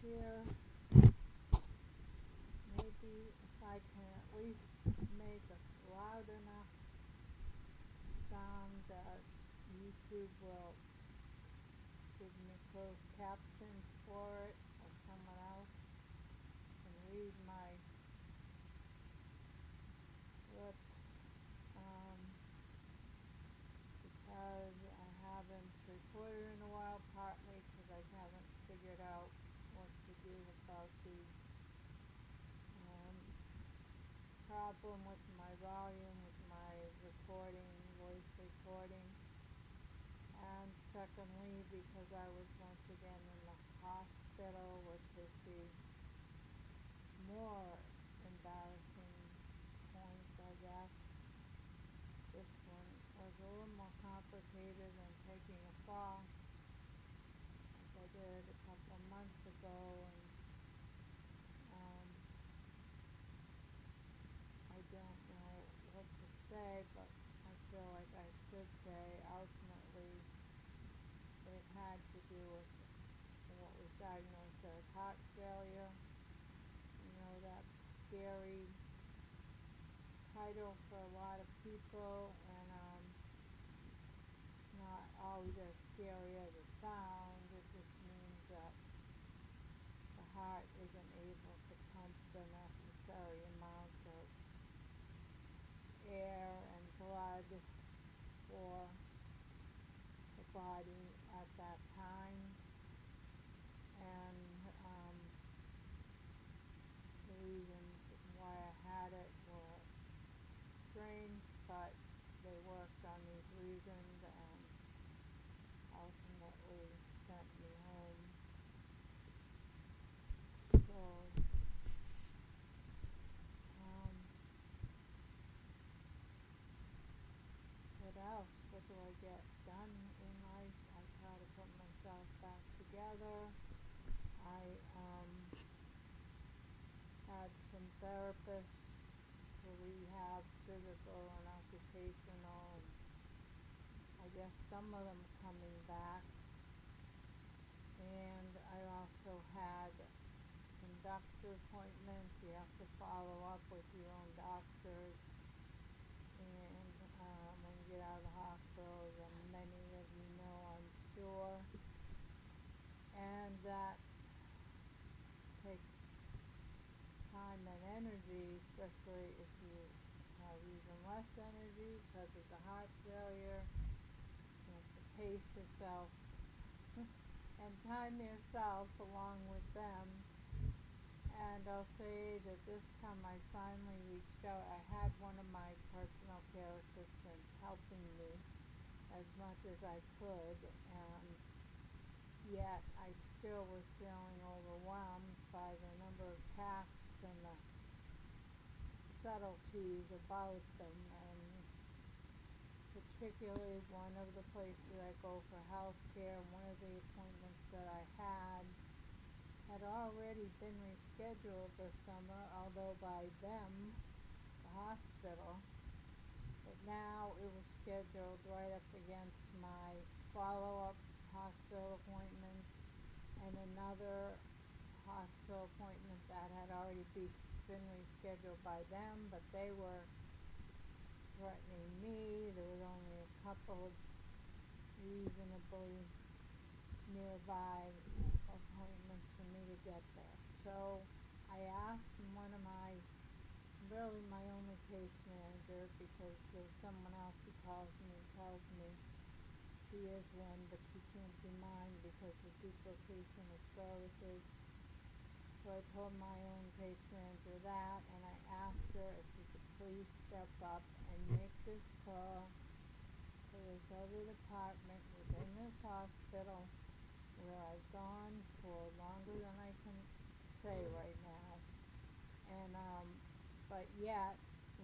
here. Maybe if I can at least make a loud enough sound that YouTube will give me closed captions for it, or someone else can read my lips, because I haven't recorded in a while, partly because I haven't figured out what to do about the problem with my volume, with my recording, voice recording. And secondly, because I was once again in the hospital, which is the more embarrassing point, I guess. This one was a little more complicated than taking a fall, like I did a couple months ago, and I don't know what to say, but I feel like I should say ultimately it had to do with what was diagnosed as heart failure. You know, that scary title for a lot of people, and not always as scary as it sounds. It just means that the heart isn't able to pump the necessary amount of air and blood for the body at that time. And the reasons why I had it were strange, but they worked on these reasons and ultimately sent me home. So, what else? What do I get done in life? I try to put myself back together. I had some therapists for rehab, physical and occupational, and I guess some of them coming back. And I also had some doctor appointments. You have to follow up with your own doctors, and when you get out of the hospital, as many of you know, I'm sure, and that takes time and energy, especially if you have even less energy because of the heart failure. You have to pace yourself and time yourself along with them. And I'll say that this time I finally reached out. I had one of my personal care assistants helping me as much as I could, and yet I still was feeling overwhelmed by the number of tasks and the subtleties about them. And particularly one of the places I go for health care, one of the appointments that I had already been rescheduled this summer, although by them, the hospital, but now it was scheduled right up against my follow-up hospital appointment and another hospital appointment that had already been rescheduled by them, but they were threatening me. There was only a couple of reasonably nearby appointments for me to get there. So I asked one of really my only case manager, because there's someone else who calls me and tells me she is one, but she can't be mine because of duplication of services. So I told my own case manager that, and I asked her if she could please step up and make this call to this other department within this hospital where I've gone for longer than I can say right now. And but yet,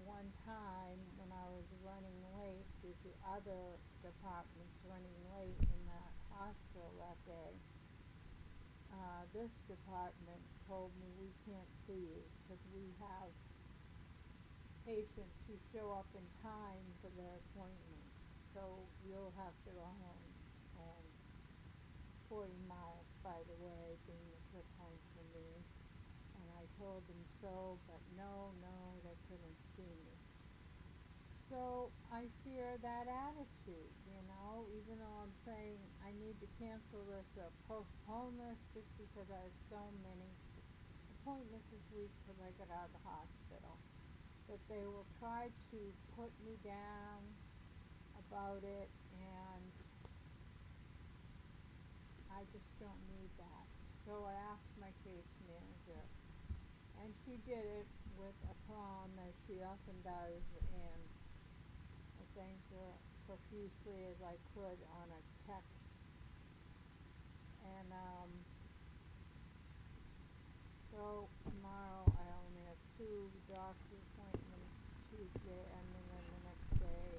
one time when I was running late due to other departments running late in that hospital that day, this department told me we can't see you because we have patients who show up in time for their appointments, so you'll have to go home. And 40 miles, by the way, being the doctor appointment for me. And I told them so, but no, they couldn't see me. So I fear that attitude, even though I'm saying I need to cancel this or postpone this just because I have so many appointments this week till I get out of the hospital. That they will try to put me down about it, and I just don't need that. So I asked my case manager, and she did it with aplomb, as she often does, and I thanked her profusely as I could on a text. And so tomorrow I only have 2 doctor's appointments, Tuesday and then the next day.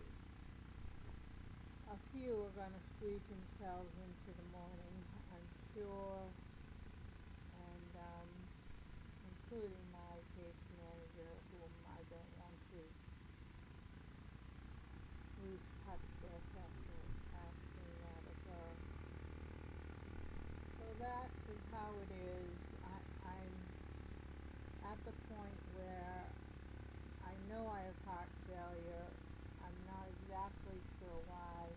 A few are going to squeeze themselves into the morning, I'm sure, and including my case manager, whom I don't want to lose touch with after asking that of her. So that is how it is. I'm at the point where I know I have heart failure. I'm not exactly sure why,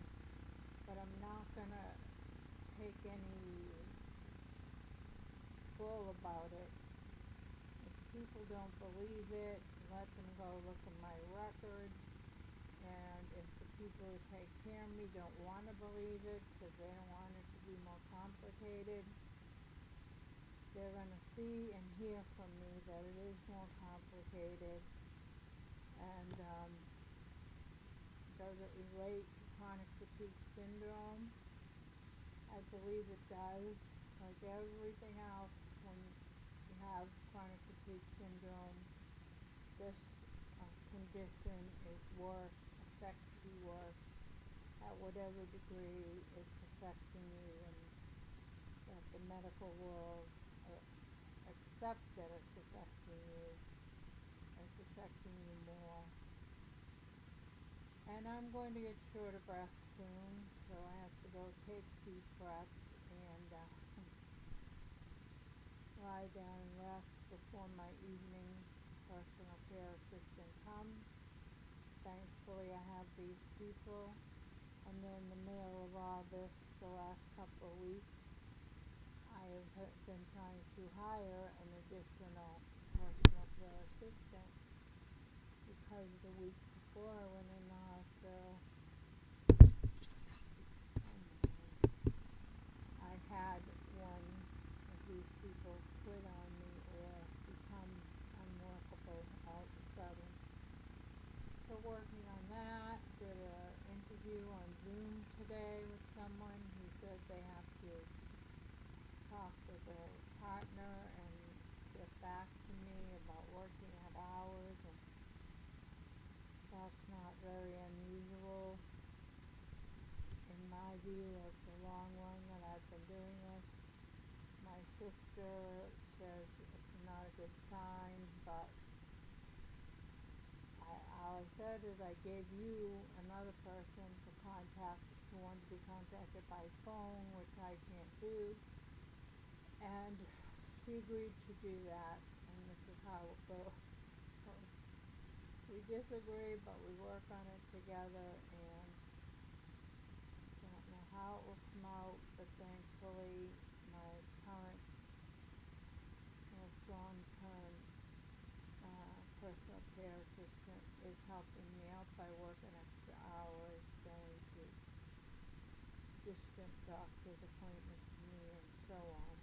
but I'm not going to take any bull about it. If people don't believe it, let them go look at my record. And if the people who take care of me don't want to believe it because they don't want it to be more complicated, they're going to see and hear from me that it is more complicated. And does it relate to chronic fatigue syndrome? I believe it does. Like everything else, when you have chronic fatigue syndrome, this condition is worse, affects you worse at whatever degree it's affecting you, and that the medical world accepts that it's affecting you. It's affecting you more. And I'm going to get short of breath soon, so I have to go take deep breaths and lie down and rest before my evening personal care assistant comes. Thankfully I have these people, and then in the middle of all this, the last couple of weeks, I have been trying to hire an additional personal care assistant, because the week before I went in the hospital, I had one of these people quit on me or become unworkable all of a sudden. So working on that, did an interview on Zoom today with someone who said they have to talk with their partner and get back to me about working at hours, and that's not very unusual in my view of the long run that I've been doing this. My sister says it's not a good sign, but all I said is I gave you another person to contact who wanted to be contacted by phone, which I can't do, and she agreed to do that, and this is how it goes. So we disagree, but we work on it together, and don't know how it will come out, but thankfully my current most long-term personal care assistant is helping me out by working extra hours, going to distant doctor's appointments for me, and so on.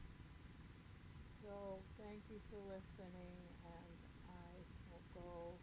So thank you for listening, and I will go